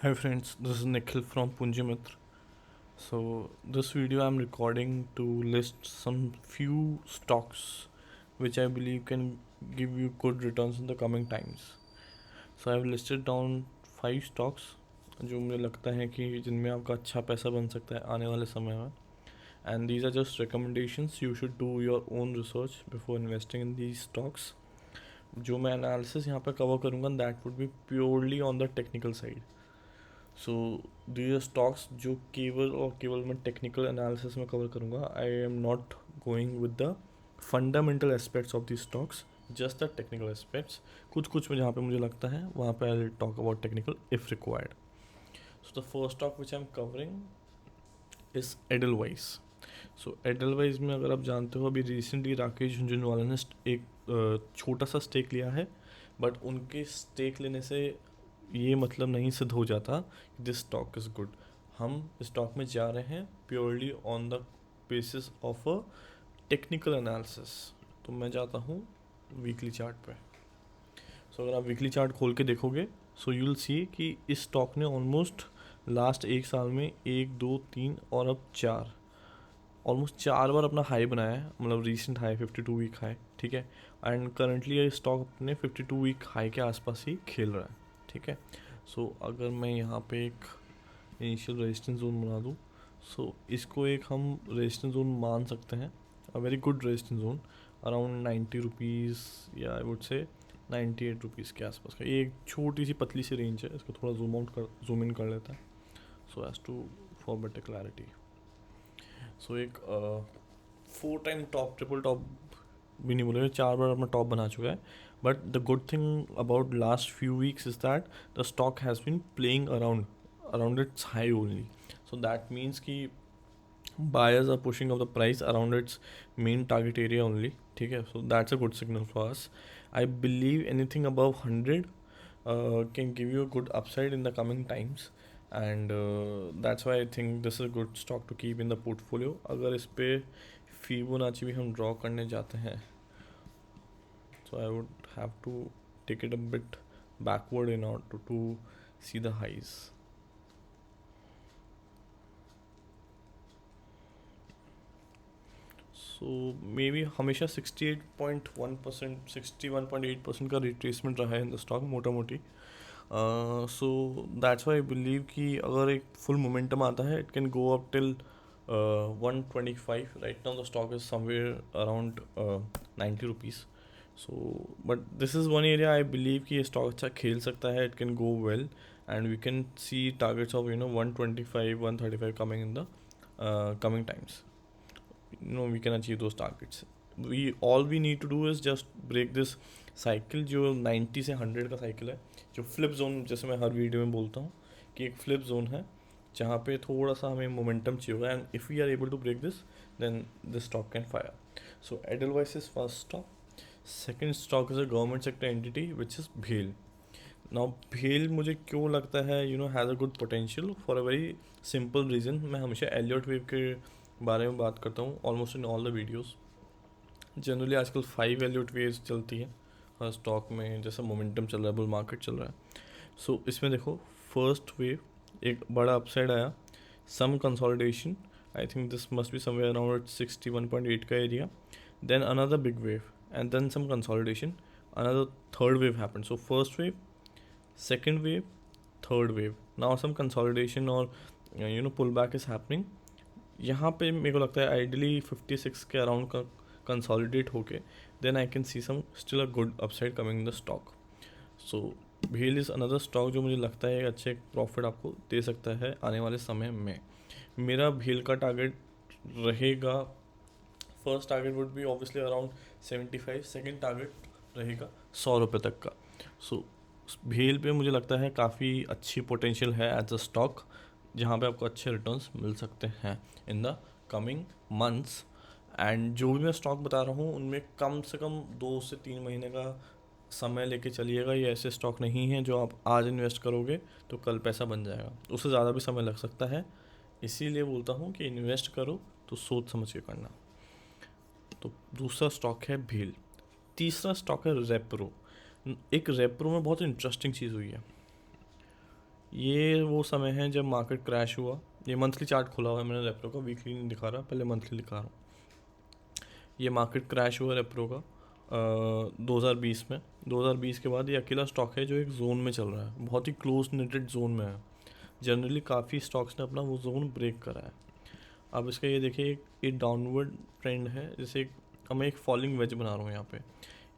Hi friends, this is Nikhil from Punji Mitra. So this video I'm recording to list some few stocks which I believe can give you good returns in the coming times. So I've listed down 5 stocks जो मुझे लगता है कि जिनमें आपका अच्छा पैसा बन सकता है आने वाले समय में. And these are just recommendations. You should do your own research before investing in these stocks. जो मैं एनालिसिस यहाँ पर कवर करूँगा that would be purely on the technical side. So these stocks जो केवल और केवल मैं टेक्निकल एनालिसिस में कवर करूँगा. I am not going with the fundamental aspects of the stocks, just the technical aspects. कुछ कुछ में जहाँ पे मुझे लगता है वहाँ पे I talk about technical if required. So the first stock which I am covering is Edelweiss. So Edelweiss में अगर आप जानते हो अभी रिसेंटली राकेश झुंझुनवाला ने एक छोटा सा स्टेक लिया है. बट उनके स्टेक लेने से ये मतलब नहीं सिद्ध हो जाता कि दिस स्टॉक इज़ गुड. हम स्टॉक में जा रहे हैं purely on the basis of a technical analysis. तो मैं जाता हूँ वीकली चार्ट पे. सो अगर आप वीकली चार्ट खोल के देखोगे सो यू विल सी कि इस स्टॉक ने ऑलमोस्ट लास्ट 1 साल में 1, 2, 3 और अब 4 ऑलमोस्ट 4 बार अपना हाई बनाया है. मतलब रीसेंट हाई 52 वीक हाई, ठीक है. एंड करंटली ये स्टॉक अपने 52 वीक हाई के आसपास ही खेल रहा है, ठीक है. सो अगर मैं यहाँ पे एक इनिशियल रेजिस्टेंस जोन बना दूँ सो इसको एक हम रेजिस्टेंस जोन मान सकते हैं. A very good resistance zone around 90 rupees या आई वुड से 98 रुपीज़ के आसपास का. ये एक छोटी सी पतली सी रेंज है. इसको थोड़ा जूम इन कर लेता है so as to for better clarity. So एक 4 टाइम टॉप ट्रिपल टॉप भी नहीं बोलेगा, 4 बार अपना टॉप बना चुका है. But the good thing about last few weeks is that the stock has been playing around its high only. So that means कि buyers are pushing up the price around its main target area only, ठीक है. So that's a good signal for us. I believe anything above 100 can give you a good upside in the coming times. And that's why I think this is a good stock to keep in the portfolio. अगर इस पे Fibonacci भी हम draw करने जाते हैं so I would have to take it a bit backward in order to see the highs. So may be हमेशा 68.1%, 61.8% का रिट्रेसमेंट रहा है इन द स्टॉक मोटा मोटी. So that's why I believe कि अगर एक फुल मोमेंटम आता है it can go up till 125. Right now the stock is somewhere around 90 rupees. So but this is one area I believe कि ये स्टॉक अच्छा खेल सकता है. It can go well and we can see targets of 125, 135 coming in the coming times. We can achieve those targets. All we need to do is just break this cycle जो 90 से 100 का cycle है, जो flip zone जैसे मैं हर video में बोलता हूँ कि एक फ्लिप जोन है जहाँ पे थोड़ा सा हमें मोमेंटम चाहिए होगा. And if we are able to break this then this stock can fire. So Edelweiss is first stock. Second stock is a government sector entity which is भेल. नाउ भेल मुझे क्यों लगता है has a good potential for a very simple reason. मैं हमेशा Elliott wave के बारे में बात करता हूँ almost in all the videos. Generally आजकल 5 एलियट वेव्स चलती हैं हर स्टॉक में, जैसा मोमेंटम चल रहा है, बुल मार्केट चल रहा है. सो इसमें देखो फर्स्ट वेव एक बड़ा अपसाइड आया, some consolidation. I think this must be somewhere around 61.8 का एरिया. Then another big wave and then some consolidation. Another third wave happened. So first wave, second wave, third wave. Now some consolidation or pull back is happening. यहाँ पे मेरे को लगता है ideally 56 के around का कंसोलिडेट होके then I can see some still a good upside coming in the stock. So भेल इज़ अनदर स्टॉक जो मुझे लगता है अच्छे प्रॉफिट आपको दे सकता है आने वाले समय में. मेरा भेल का टारगेट रहेगा, first target would be obviously around 75. Second target रहेगा 100 रुपये तक का. सो भेल पे मुझे लगता है काफ़ी अच्छी पोटेंशियल है एज अ स्टॉक जहाँ पे आपको अच्छे रिटर्न्स मिल सकते हैं in the coming months. And जो भी मैं स्टॉक बता रहा हूँ उनमें कम से कम 2 से 3 महीने का समय लेके चलिएगा. ये ऐसे स्टॉक नहीं है जो आप आज इन्वेस्ट करोगे तो कल पैसा बन जाएगा, उससे ज़्यादा भी समय लग सकता है. इसीलिए बोलता हूँ कि इन्वेस्ट करो तो सोच समझ के करना. तो दूसरा स्टॉक है भेल. तीसरा स्टॉक है रेप्रो. एक रेप्रो में बहुत इंटरेस्टिंग चीज़ हुई है. ये वो समय है जब मार्केट क्रैश हुआ। ये मंथली चार्ट खुला हुआ है मैंने रेप्रो का, वीकली नहीं दिखा रहा, पहले मंथली दिखा रहा हूँ। ये मार्केट क्रैश हुआ रेप्रो का 2020 में। 2020 के बाद ये अकेला स्टॉक है जो एक जोन में चल रहा है, बहुत ही क्लोज निटेड जोन में है। जनरली काफ़ी स्टॉक्स ने अपना वो जोन ब्रेक करा है। अब इसका ये देखिए, एक डाउनवर्ड ट्रेंड है, जैसे अब मैं एक फॉलिंग वेज बना रहा हूँ यहाँ पे।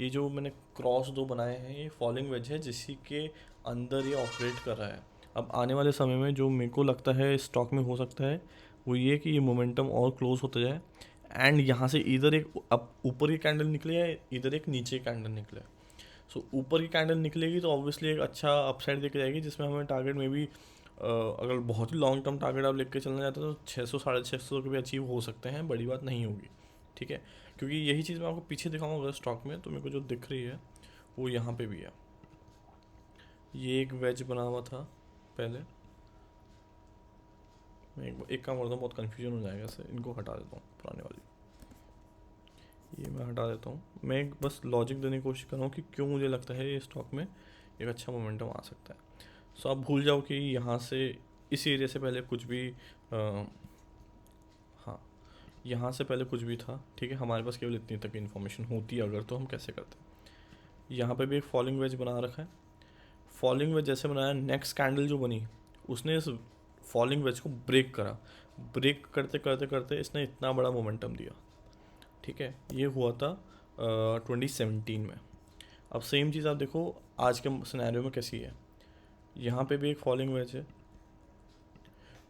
ये जो मैंने क्रॉस दो बनाए हैं ये फॉलिंग वेज है, जिसी के अंदर ये ऑपरेट कर रहा है। अब आने वाले समय में जो मेरे को लगता है स्टॉक में हो सकता है वो ये कि ये मोमेंटम और क्लोज होता जाए, एंड यहाँ से इधर एक अब ऊपर की कैंडल निकले या इधर एक नीचे कैंडल निकले। सो ऊपर की कैंडल निकलेगी तो ऑब्वियसली एक अच्छा अपसाइड दिख जाएगी, जिसमें हमें टारगेट में भी अगर बहुत ही लॉन्ग टर्म टारगेट आप लेके चलना चाहते हो तो 600 650 के भी अचीव हो सकते हैं, बड़ी बात नहीं होगी। ठीक है, क्योंकि यही चीज़ मैं आपको पीछे दिखाऊंगा स्टॉक में, तो मेरे को जो दिख रही है वो यहाँ पे भी है। ये एक वेज बना हुआ था पहले। मैं एक काम करता हूँ, बहुत कन्फ्यूजन हो जाएगा इससे, इनको हटा देता हूँ पुराने वाली। ये मैं हटा देता हूँ। मैं बस लॉजिक देने की कोशिश कर रहा हूँ कि क्यों मुझे लगता है ये स्टॉक में एक अच्छा मोमेंटम आ सकता है। सो आप भूल जाओ कि यहाँ से इस एरिया से पहले कुछ भी हाँ, यहाँ से पहले कुछ भी था। ठीक है, हमारे पास केवल इतनी तक इन्फॉर्मेशन होती है अगर, तो हम कैसे करते। यहाँ पे भी एक फॉलिंग वेज बना रखा है। फॉलिंग वेज जैसे बनाया, नेक्स्ट कैंडल जो बनी उसने इस फॉलिंग वेज को ब्रेक करा। ब्रेक करते करते करते इसने इतना बड़ा मोमेंटम दिया। ठीक है, ये हुआ था 2017 में। अब सेम चीज़ आप देखो आज के सिनेरियो में कैसी है। यहाँ पे भी एक फॉलिंग वेज है,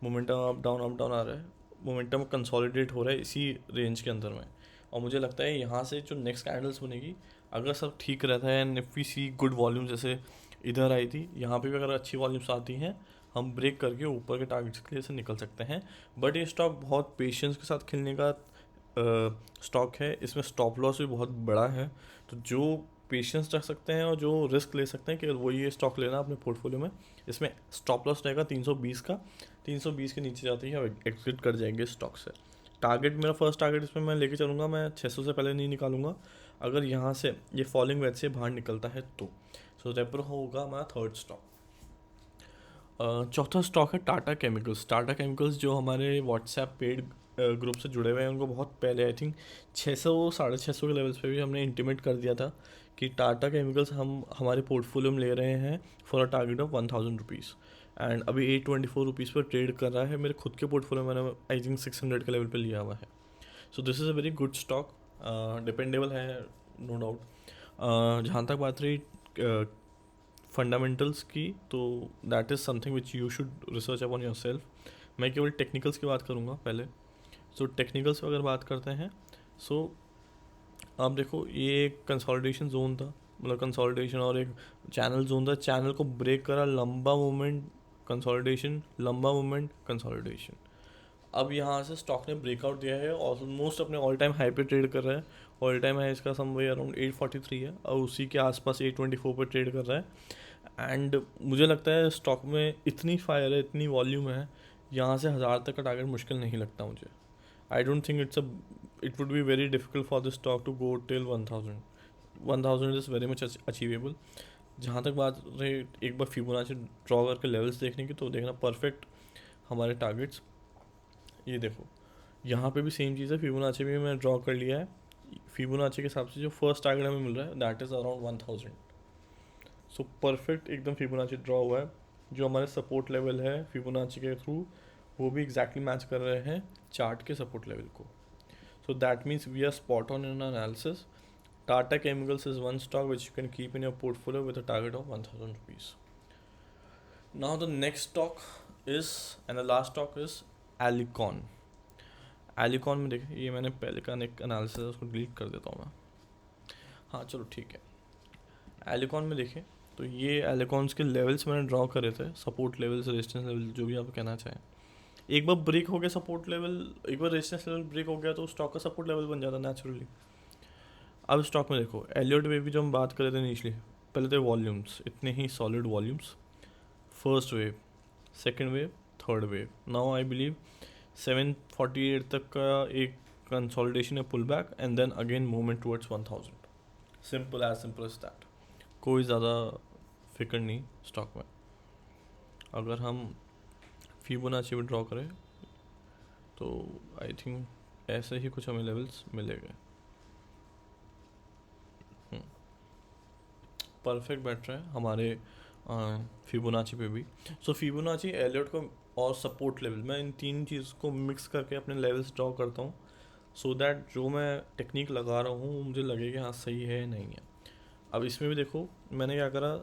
मोमेंटम अप डाउन आ रहा है, मोमेंटम कंसोलिडेट हो रहा है इसी रेंज के अंदर में। और मुझे लगता है यहाँ से जो नेक्स्ट कैंडल्स बनेगी, अगर सब ठीक रहता है and if we see good volume, जैसे इधर आई थी, यहाँ पे भी अगर अच्छी वॉल्यूम्स आती हैं, हम ब्रेक करके ऊपर के टारगेट्स के लिए से निकल सकते हैं। बट ये स्टॉक बहुत पेशेंस के साथ खेलने का स्टॉक है, इसमें स्टॉप लॉस भी बहुत बड़ा है। तो जो पेशेंस रख सकते हैं और जो रिस्क ले सकते हैं कि वो ये स्टॉक लेना अपने पोर्टफोलियो में, इसमें स्टॉप लॉस रहेगा 320 का। 320 के नीचे जाते ही हम एग्जिट कर जाएंगे स्टॉक से। टारगेट मेरा फर्स्ट टारगेट इसमें मैं लेके चलूँगा, मैं 600 से पहले नहीं निकालूंगा। अगर यहाँ से ये फॉलिंग वेज से बाहर निकलता है तो सो रेप्रो होगा हमारा थर्ड स्टॉक। चौथा स्टॉक है टाटा केमिकल्स। टाटा केमिकल्स जो हमारे व्हाट्सएप पेड ग्रुप से जुड़े हुए हैं उनको बहुत पहले, आई थिंक 600 650 के लेवल्स पे भी हमने इंटीमेट कर दिया था कि टाटा केमिकल्स हम हमारे पोर्टफोलियो में ले रहे हैं for a target of 1000 rupees. And अभी 824 पर ट्रेड कर रहा है। मेरे खुद के पोर्टफोलियो में मैंने आई थिंक 600 के लेवल पे लिया हुआ है। So this is a very good stock, dependable है, नो डाउट। जहाँ तक बात रही फंडामेंटल्स की, तो that is something which you should research upon your self. मैं केवल टेक्निकल्स की बात करूँगा पहले। सो टेक्निकल्स अगर बात करते हैं, सो आप देखो ये एक कंसोलिडेशन जोन था, मतलब कंसोलिडेशन और एक चैनल जोन था। चैनल को ब्रेक करा, लंबा मूवमेंट, कंसोलिडेशन, लंबा मूवमेंट, कंसोलिडेशन। अब यहाँ से स्टॉक ने ब्रेकआउट दिया है, ऑलमोस्ट अपने ऑल टाइम हाई पे ट्रेड कर रहा है। ऑल टाइम हाई इसका समवे अराउंड 843 है और उसी के आसपास 824 पर ट्रेड कर रहा है। एंड मुझे लगता है स्टॉक में इतनी फायर है, इतनी वॉल्यूम है, यहाँ से 1000 तक का टारगेट मुश्किल नहीं लगता मुझे। I don't think it would be very difficult for this stock to go till 1000. 1000 is very much achievable. जहाँ तक बात रही एक बार फिबोनाची ड्रॉ करके लेवल्स देखने की, तो देखना परफेक्ट हमारे टारगेट्स। ये देखो यहाँ पे भी सेम चीज़ है, फिबोनाची भी मैं ड्रॉ कर लिया है। फिबोनाची के हिसाब से जो फर्स्ट टारगेट हमें मिल रहा है that is around 1000। So perfect एकदम फिबोनाची ड्रॉ हुआ है। जो हमारे सपोर्ट लेवल है फिबोनाची के थ्रू, वो भी एग्जैक्टली मैच कर रहे हैं चार्ट के सपोर्ट लेवल को। So that means we are spot on in our analysis. Tata Chemicals is one stock which you can keep in your portfolio with a target of 1000 rupees. Now the next stock is, and the last stock is Alicon. Alicon में देखिए, ये मैंने पहले का एक analysis है उसको delete कर देता हूँ मैं। हाँ चलो ठीक है। Alicon में देखिए, तो ये एलिकॉन्स के लेवल्स मैंने ड्रॉ करे थे, सपोर्ट लेवल्स, रेजिस्टेंस लेवल, जो भी आप कहना चाहें। एक बार ब्रेक हो गया सपोर्ट लेवल, एक बार रेजिस्टेंस लेवल ब्रेक हो गया तो स्टॉक का सपोर्ट लेवल बन जाता नेचुरली। अब स्टॉक में देखो एलियट वेव की जो हम बात कर रहे थे इनिशियली, पहले थे वॉल्यूम्स, इतने ही solid volumes, first wave, second wave, third wave. Now I believe 748 तक का एक कंसोलिडेशन है, pull back, and then again movement towards 1000। Simple as that, कोई ज़्यादा फिक्र नहीं स्टॉक में। अगर हम फिबोनाची भी ड्रॉ करें तो आई थिंक ऐसे ही कुछ हमें लेवल्स मिलेंगे। परफेक्ट बैठ रहा है हमारे फिबोनाची पे भी। सो फिबोनाची, एलियट को और सपोर्ट लेवल, मैं इन तीन चीज़ को मिक्स करके अपने लेवल्स ड्रॉ करता हूँ, सो दैट जो मैं टेक्निक लगा रहा हूँ मुझे लगे कि हाँ सही है नहीं है। अब इसमें भी देखो मैंने क्या करा,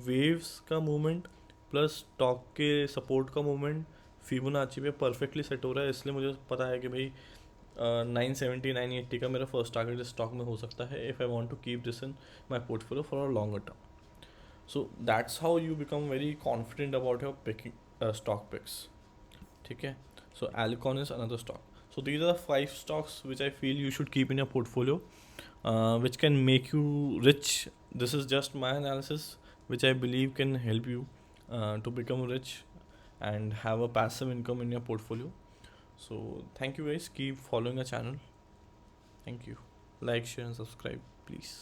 वेव्स का मूवमेंट प्लस स्टॉक के सपोर्ट का मूवमेंट फिबोनाची पे परफेक्टली सेट हो रहा है, इसलिए मुझे पता है कि भाई 970 980 का मेरा फर्स्ट टारगेट इस स्टॉक में हो सकता है if I want to keep this in my portfolio for a longer term. So that's how you become very confident about your picking stock picks. ठीक है, सो Alicon is another stock. So these are 5 stocks which I feel you should keep in your portfolio, which can make you rich. This is just my analysis, which I believe can help you to become rich and have a passive income in your portfolio. So thank you guys. Keep following our channel. Thank you. Like, share, and subscribe, please.